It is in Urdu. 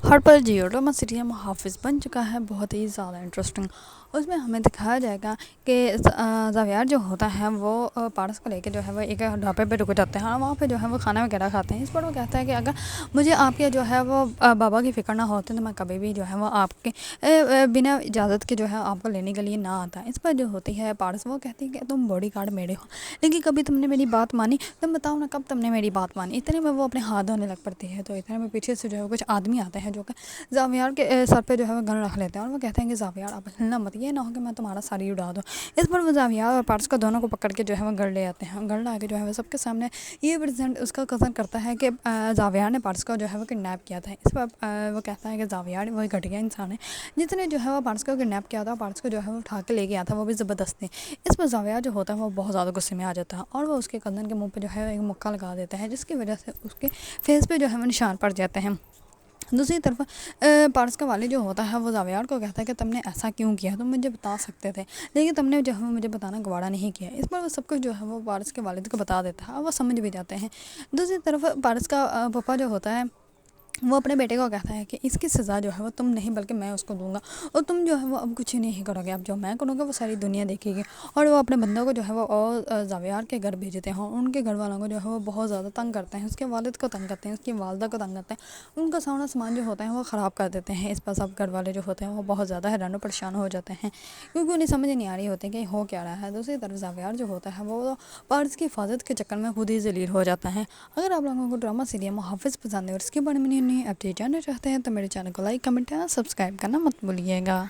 ہر پر جیو ڈرامہ سیریل محافظ بن چکا ہے، بہت ہی زیادہ انٹرسٹنگ۔ اس میں ہمیں دکھایا جائے گا کہ زاویار جو ہوتا ہے وہ پارس کو لے کے جو ہے وہ ایک ڈھابے پہ رک جاتے ہیں اور وہاں پہ جو ہے وہ کھانا وغیرہ کھاتے ہیں۔ اس پر وہ کہتا ہے کہ اگر مجھے آپ کے جو ہے وہ بابا کی فکر نہ ہوتی تو میں کبھی بھی جو ہے وہ آپ کے بنا اجازت کے جو ہے آپ کو لینے کے لیے نہ آتا۔ اس پر جو ہوتی ہے پارس وہ کہتی ہے کہ تم باڈی گارڈ میرے ہو، لیکن کبھی تم نے میری بات مانی؟ تم بتاؤ نا کب تم نے میری بات مانی؟ اتنے میں وہ اپنے ہاتھ دھونے لگ پڑتی ہے، تو اتنے میں پیچھے سے جو ہے کچھ آدمی آتے ہیں جو کہ زاویار کے سر پہ جو ہے وہ گن رکھ لیتے ہیں اور وہ کہتے ہیں کہ زاویار آپ ہلنا مت، یہ نہ ہو کہ میں تمہارا سر ہی اڑا دوں۔ اس پر وہ زاویار اور پارس کو دونوں کو پکڑ کے جو ہے وہ گھر لے آتے ہیں، گھر لا کے جو ہے وہ سب کے سامنے یہ پریزنٹ اس کا کزن کرتا ہے کہ زاویار نے پارس کو جو ہے وہ کڈنیپ کیا تھا۔ اس پر وہ کہتا ہے کہ زاویار وہ گھٹیا انسان ہے جس نے جو ہے وہ پارس کو کڈنیپ کیا تھا، پارس کو جو ہے وہ اٹھا کے لے گیا تھا، وہ بھی زبردستی۔ اس پر زاویار جو ہوتا ہے وہ بہت زیادہ غصے میں آ جاتا ہے اور وہ اس کے کزن کے منہ پہ جو ہے ایک مکہ لگا دیتا ہے، جس کی وجہ سے اس کے فیس پہ جو ہے وہ نشان پڑ جاتے ہیں۔ دوسری طرف پارس کا والد جو ہوتا ہے وہ زاویار کو کہتا ہے کہ تم نے ایسا کیوں کیا، تم مجھے بتا سکتے تھے لیکن تم نے جو ہے مجھے بتانا گوارا نہیں کیا۔ اس پر وہ سب کچھ جو ہے وہ پارس کے والد کو بتا دیتا ہے اور وہ سمجھ بھی جاتے ہیں۔ دوسری طرف پارس کا پاپا جو ہوتا ہے وہ اپنے بیٹے کو کہتا ہے کہ اس کی سزا جو ہے وہ تم نہیں بلکہ میں اس کو دوں گا، اور تم جو ہے وہ اب کچھ نہیں کرو گے، اب جو میں کروں گا وہ ساری دنیا دیکھے گی۔ اور وہ اپنے بندوں کو جو ہے وہ اور زاویار کے گھر بھیجتے ہیں اور ان کے گھر والوں کو جو ہے وہ بہت زیادہ تنگ کرتے ہیں، اس کے والد کو تنگ کرتے ہیں، اس کی والدہ کو تنگ کرتے ہیں، ان کا سارا سامان جو ہوتا ہے وہ خراب کر دیتے ہیں۔ اس پر سب گھر والے جو ہوتے ہیں وہ بہت زیادہ حیران و پریشان ہو جاتے ہیں کیونکہ انہیں سمجھ نہیں آ رہی ہوتی کہ ہو کیا رہا ہے۔ دوسری طرف زاویار جو ہوتا ہے وہ پارس کی حفاظت کے چکر میں خود ہی ذلیل ہو جاتا ہے۔ اگر آپ لوگوں کو ڈرامہ سیریل محافظ پسند ہے اور اس کے بارے میں نئی اپڈیٹ جاننا چاہتے ہیں تو میرے چینل کو لائک، کمنٹ یا سبسکرائب کرنا مت بھولیے گا۔